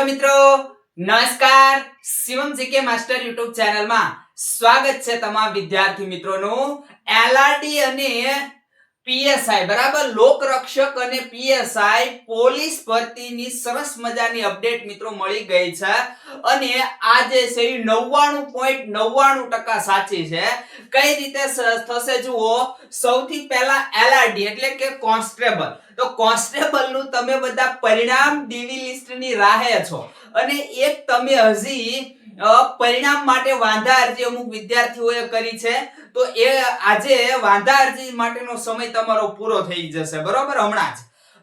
Hello મિત્રો, નમસ્કાર. Shivam GK master YouTube ચેનલમાં સ્વાગત છે તમામ વિદ્યાર્થી મિત્રોનું. એલઆરડી અને પીએસઆઈ બરાબર લોકરક્ષક અને પીએસઆઈ પોલીસ ભરતીની સરસ મજાની અપડેટ મિત્રો મળી ગઈ છે અને આજે છે 99.99% સાચી છે. કઈ રીતે થશે જુઓ. સૌથી પહેલા એલઆરડી એટલે કે કોન્સ્ટેબલ. તો કોન્સ્ટેબલ નું તમે બધા પરિણામ ડીવી લિસ્ટ ની રાહે છો અને એક તમે હજી પરિણામ માટે વાંધા અરજી અમુક વિદ્યાર્થીઓએ કરી છે. તો એ આજે વાંધા અરજી માટેનો સમય તમારો પૂરો થઈ જશે બરોબર હમણાં જ.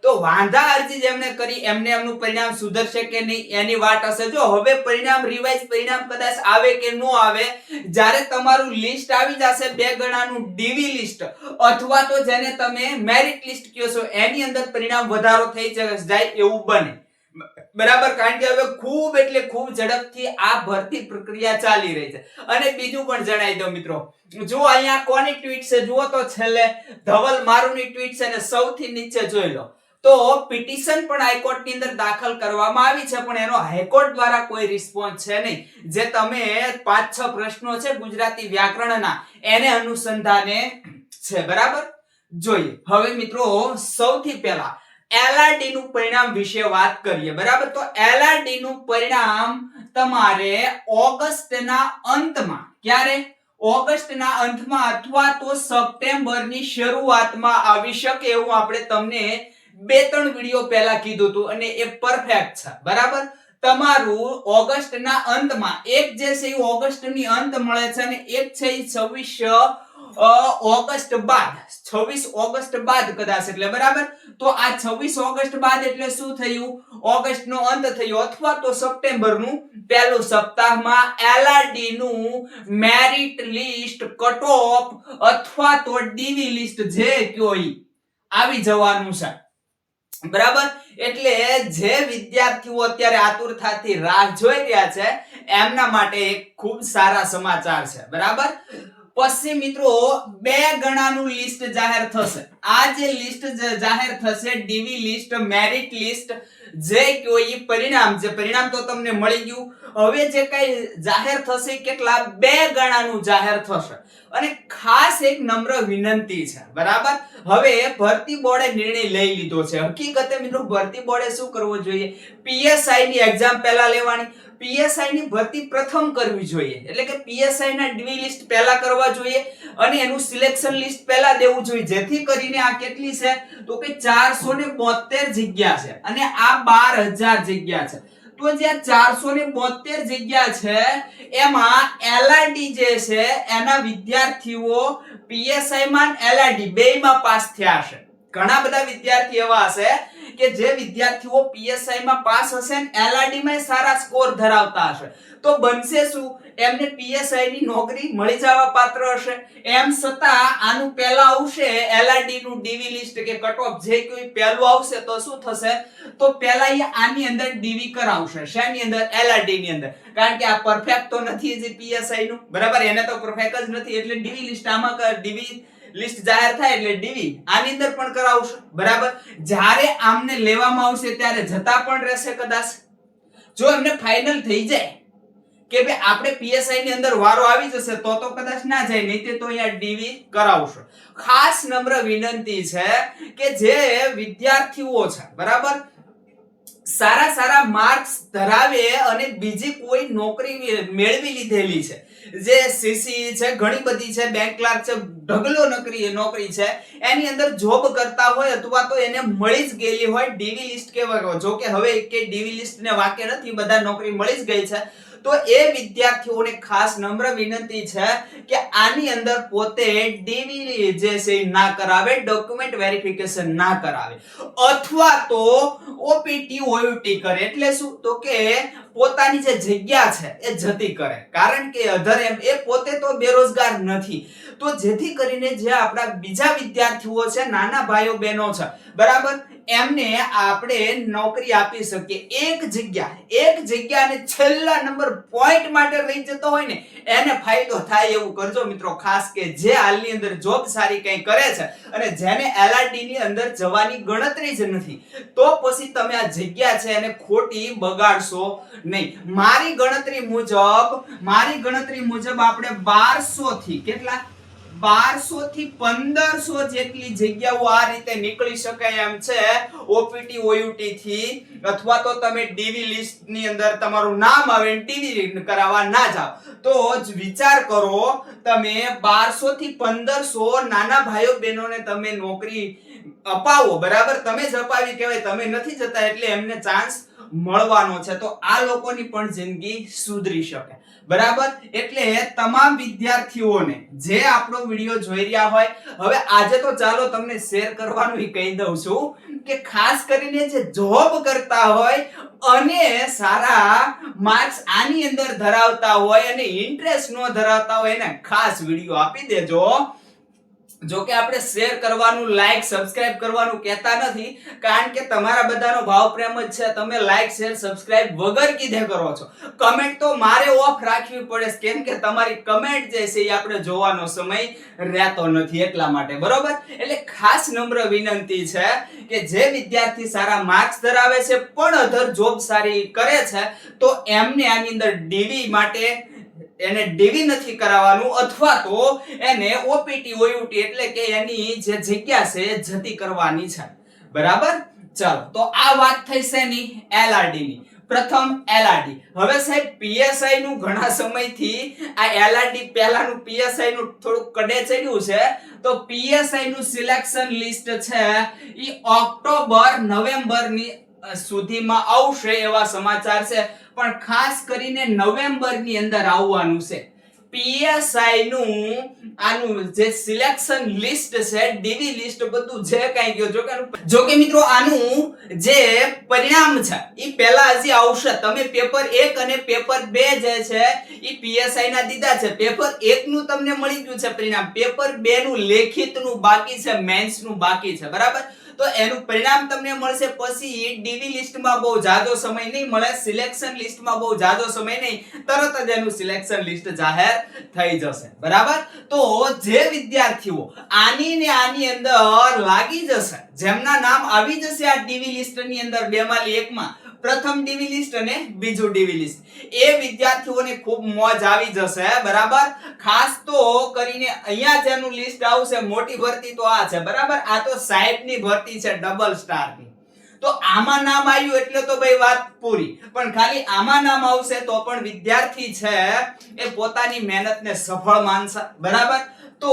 તો વાંધા અરજી જેમને કરી એમને એમનું પરિણામ સુધરશે કે નહીં એની વાત હશે. જો હવે પરિણામ રિવાઇઝ પરિણામ કદાચ આવે કે ન આવે, જ્યારે તમારું લિસ્ટ આવી જશે 2 ગણાનું ડીવી લિસ્ટ અથવા તો જેને તમે મેરિટ લિસ્ટ કહો છો એની અંદર પરિણામ વધારો થઈ જાય એવું બને બરાબર. કારણ કે હવે ખૂબ એટલે ખૂબ ઝડપથી આ ભરતી પ્રક્રિયા ચાલી રહી છે. અને બીજું પણ જણાવી દો મિત્રો, જો અહીંયા કોની ટ્વીટ છે જુઓ તો છેલ્લે ધવલ મારુની ટ્વીટ છે અને સૌથી નીચે જોઈ લો તો પિટિશન પણ હાઈકોર્ટ ની અંદર દાખલ કરવામાં આવી છે પણ એનો હાઈકોર્ટ દ્વારા કોઈ રિસ્પોન્સ છે નહીં. જે તમે 5-6 પ્રશ્નો છે ગુજરાતી વ્યાકરણના એને અનુસંધાને છે બરાબર. જોઈએ હવે મિત્રો સૌથી પહેલા એલઆરડી નું પરિણામ વિશે વાત કરીએ બરાબર. તો એલઆરડી નું પરિણામ તમારે ઓગસ્ટના અંતમાં, ક્યારે? ઓગસ્ટના અંતમાં અથવા તો સપ્ટેમ્બરની શરૂઆતમાં આવી શકે એવું આપણે તમને 2-3 વિડિયો પહેલા કીધું હતું અને એ પરફેક્ટ છે બરાબર. તમારું ઓગસ્ટના અંતમાં એક જે છે એ ઓગસ્ટની અંત મળે છે અને એક છે એ 26 ઓગસ્ટ બાદ, 26 ઓગસ્ટ બાદ કદાચ એટલે બરાબર. તો આ 26 ઓગસ્ટ બાદ એટલે શું થયું? ઓગસ્ટનો અંત થયો અથવા તો સપ્ટેમ્બરનું પહેલું સપ્તાહમાં એલઆરડી નું મેરિટ લિસ્ટ, કટ ઓફ અથવા તો ડીવી લિસ્ટ જે કયો ઈ આવી જવાનું છે બરાબર. એટલે જે વિદ્યાર્થીઓ અત્યારે આતુરતાથી રાહ જોઈ રહ્યા છે એમના માટે એક ખૂબ સારા સમાચાર છે બરાબર. પછી મિત્રો 2 ગણાનું લિસ્ટ જાહેર થશે. આ જે લિસ્ટ જાહેર થશે ડીવી લિસ્ટ, મેરિટ લિસ્ટ જે કયો ઈ પરિણામ, જે પરિણામ તો તમને મળી ગયું. હવે જે કઈ જાહેર થશે કેટલા 2 ગણાનું જાહેર થશે. અને ખાસ એક નમ્ર વિનંતી છે બરાબર. હવે ભરતી બોર્ડે નિર્ણય લઈ લીધો છે. હકીકતે મિત્રો ભરતી બોર્ડે શું કરવું જોઈએ? પીએસઆઈ ની એક્ઝામ પહેલા લેવાની, પીએસઆઈ ની ભરતી પ્રથમ કરવી જોઈએ. એટલે કે પીએસઆઈ ના ડીવી લિસ્ટ પહેલા કરવા જોઈએ અને એનું સિલેક્શન લિસ્ટ પહેલા દેવું જોઈએ. જેથી કરીને આ કેટલી છે તો કે 472 જગ્યા છે અને આ 12000 જગ્યા છે. તો જે 472 જગ્યા છે એમાં એલઆરડી જે છે એના વિદ્યાર્થીઓ પીએસઆઈ માં એલઆરડી બેયમાં પાસ થયા છે. ઘણા બધા વિદ્યાર્થી એવા હશે કે જે વિદ્યાર્થીઓ પીએસઆઈ માં પાસ હશે અને એલઆરડી માં સારા સ્કોર ધરાવતા હશે. તો બનશે શું? એમને પીએસઆઈ ની નોકરી મળી જવા પાત્ર હશે. એમ છતાં આનું પહેલા આવશે એલઆરડી નું ડીવી લિસ્ટ કે કટ ઓફ જે કોઈ પહેલું આવશે તો શું થશે? તો પહેલા એ આની અંદર ડીવી કરાવશે. શેની અંદર? એલઆરડી ની અંદર. કારણ કે આ પરફેક્ટ તો નથી જે પીએસઆઈ નું બરાબર, એને તો પરફેક્ટ જ નથી એટલે ડીવી લિસ્ટ આમાં ડીવી લિસ્ટ જાહેર થાય એટલે ડીવી આની અંદર પણ કરાવશે બરાબર. જ્યારે આમને લેવામાં આવશે ત્યારે જતા પણ રહેશે કદાચ. જો એમને ફાઇનલ થઈ જાય કે ભાઈ આપણે પીએસઆઈ ની અંદર વારો આવી જશે તો કદાચ ના જાય, નહીં તો અહીંયા ડીવી કરાવશે. ખાસ નમ્ર વિનંતી છે કે જે વિદ્યાર્થીઓ છે બરાબર સારા માર્ક્સ ધરાવે અને બીજી કોઈ નોકરી મેળવી લીધેલી છે, જે સીસી છે, ઘણી બધી છે, બેંક ક્લાર્ક છે, ઢગલો નોકરી છે, એની અંદર જોબ કરતા હોય અથવા તો એને મળી જ ગયેલી હોય ડીવી લિસ્ટ કેવા. જો કે હવે કે ડીવી લિસ્ટ ને વાકે નથી, બધા નોકરી મળી જ ગઈ છે. તો એ વિદ્યાર્થીઓને ખાસ નમ્ર વિનંતી છે કે આની અંદર પોતે ડીવી જે છે ના કરાવે, ડોક્યુમેન્ટ વેરિફિકેશન ના કરાવે અથવા તો ઓપીટી ઓયુટી કરે. એટલે શું? તો કે પોતાની જે જગ્યા છે એ જતી કરે. કારણ કે અધર એમ એ પોતે તો બેરોજગાર નથી. તો જેથી કરીને જે આપણા બીજા વિદ્યાર્થીઓ છે, નાના ભાઈઓ બહેનો છે બરાબર, એમને આપણે નોકરી આપી શકીએ. એક જગ્યાને છેલ્લા નંબર પોઈન્ટ માટે લઈ જતો હોય ને એને ફાયદો થાય એવું કરજો મિત્રો. ખાસ કે જે હાલની અંદર જોબ સારી કઈ કરે છે અને જેને એલઆરડી ની અંદર જવાની ગણતરી જ નથી, તો પછી તમે આ જગ્યા છે એને ખોટી બગાડશો નહીં. મારી ગણતરી મુજબ આપણે 1200 થી કેટલા 1200 થી 1500 જેટલી જગ્યાઓ આ રીતે નીકળી શકાય એમ છે ઓપીટી ઓયુટી થી. અથવા તો તમે ડીવી લિસ્ટ ની અંદર તમારું નામ આવે ડીવી કરાવવા ના જાવ તો જ વિચાર કરો. તમે 1200 થી 1500 નાના ભાઈઓ બહેનોને તમે નોકરી અપાવો, બરાબર. તમે જ અપાવી કહેવાય, તમે નથી જતા એટલે એમને ચાન્સ મળવાનો છે. તો આ લોકોની પણ જિંદગી સુધરી શકે, બરાબર. એટલે તમામ વિદ્યાર્થીઓને જે આપણો વિડિયો જોઈ રહ્યા હોય, હવે આજે તો ચાલો તમને શેર કરવાનું કહી દઉં છું કે ખાસ કરીને જે જોબ કરતા હોય અને સારા માર્ક્સ આની અંદર ધરાવતા હોય અને ઇન્ટરેસ્ટ નો ધરાવતા હોય એને ખાસ વિડિયો આપી દેજો. જો કે આપણે શેર કરવાનું, લાઈક સબસ્ક્રાઇબ કરવાનું કહેતા નથી, કારણ કે તમારા બધાનો ભાવ પ્રેમ જ છે. તમે લાઈક શેર સબસ્ક્રાઇબ વગર કીધે કરો છો. કમેન્ટ તો મારે ઓફ રાખવી પડે કેમ કે તમારી કમેન્ટ જે છે એ આપણે જોવાનો સમય રહેતો નથી એટલા માટે, બરોબર. એટલે ખાસ નમ્ર વિનંતી છે કે જે વિદ્યાર્થી સારા માર્ક્સ ધરાવે છે પણ અધર જોબ સારી કરે છે તો એમને આની અંદર ડીવી માટે એને ડીવી નથી કરાવવાનું અથવા તો એને ઓપીટી ઓયુટી એટલે કે એની જે જગ્યા છે જતી કરવાની છે, બરાબર. ચાલો, તો આ વાત થઈ છે ની એલઆરડી ની. પ્રથમ એલઆરડી. હવે સાહેબ પીએસઆઈ નું ઘણા સમયથી આ એલઆરડી પહેલાનું પીએસઆઈ નું થોડું કડે ચડ્યું છે. તો પીએસઆઈ નું સિલેક્શન લિસ્ટ છે ઈ ઓક્ટોબર નવેમ્બર ની સુધીમાં આવશે એવા સમાચાર છે, પણ ખાસ કરીને નવેમ્બર ની અંદર આવવાનું છે. પીએસઆઈ નું આનું જે સિલેક્શન લિસ્ટ છે, ડીવી લિસ્ટ બધું જે કાઈ ગયો. જો કે મિત્રો આનું જે પરિણામ છે ઈ પહેલા હજી આવશે. તમે પેપર 1 અને પેપર 2 જે છે ઈ પીએસઆઈ ના દીધા છે. પેપર 1 નું તમને મળી ગયું છે પરિણામ, પેપર 2 નું લેખિત નું બાકી છે, મેન્સ નું બાકી છે, બરાબર. તો એનું પરિણામ તમને મળશે પછી ડીવી લિસ્ટમાં બહુ જાજો સમય નહીં મળે, સિલેક્શન લિસ્ટમાં બહુ જાજો સમય નહીં, તરત જ એનું સિલેક્શન લિસ્ટ જાહેર થઈ જશે, બરાબર. તો જે વિદ્યાર્થીઓ આની ને આની અંદર લાગી જશે, જેમના નામ આવી જશે આ ડીવી લિસ્ટની અંદર બેમાંથી એકમાં, પ્રથમ ડીવી લિસ્ટ અને બીજું ડીવી લિસ્ટ, એ વિદ્યાર્થીઓને ખૂબ મોજ આવી જશે, બરાબર. ખાસ તો કરીને અહીંયા જેનું લિસ્ટ આવશે મોટી ભરતી તો આ છે, બરાબર. આ તો સાહેબની ભરતી છે ડબલ સ્ટારની. તો આમાં નામ આવ્યું એટલે તો ભાઈ વાત પૂરી, પણ ખાલી આમાં નામ આવશે તો પણ વિદ્યાર્થી છે એ પોતાની મહેનતને સફળ માનશે, બરાબર. તો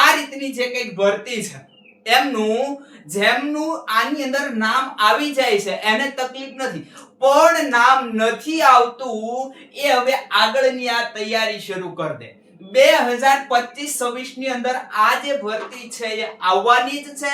આ રીતની જે કંઈક ભરતી છે એમનું જેમનું આની અંદર નામ આવી જાય છે એને તકલીફ નથી, પણ નામ નથી આવતું એ હવે આગળની આ તૈયારી શરૂ કરી દે. 2025-26 ની અંદર આ જે ભરતી છે એ આવવાની જ છે.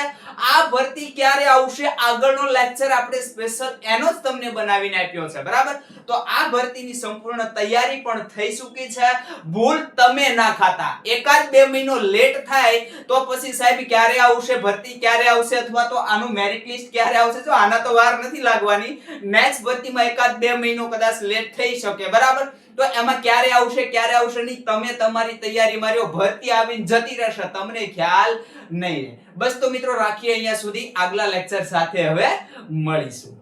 આ ભરતી ક્યારે આવશે આગળનો લેક્ચર આપણે સ્પેશિયલ એનો જ તમને બનાવીને આપ્યો છે, બરાબર. તો આ ભરતીની સંપૂર્ણ તૈયારી પણ થઈ ચૂકી છે. ભૂલ તમે ના ખાતા, એકાદ 2 મહિનો લેટ થાય તો પછી સાહેબ ક્યારે આવશે ભરતી, ક્યારે આવશે અથવા તો આનું મેરિટ લિસ્ટ ક્યારે આવશે, જો આના તો વાર નથી લાગવાની. નેક્સ્ટ ભરતીમાં એકાદ 2 મહિનો કદાચ લેટ થઈ શકે, બરાબર. તો એમાં ક્યારે આવશે નહીં, તમે તમારી તૈયારી માર્યો, ભરતી આવીને જતી રહેશે, તમને ખ્યાલ નહીં રહે. બસ તો મિત્રો રાખીએ અહીંયા સુધી, આગલા લેક્ચર સાથે હવે મળીશું.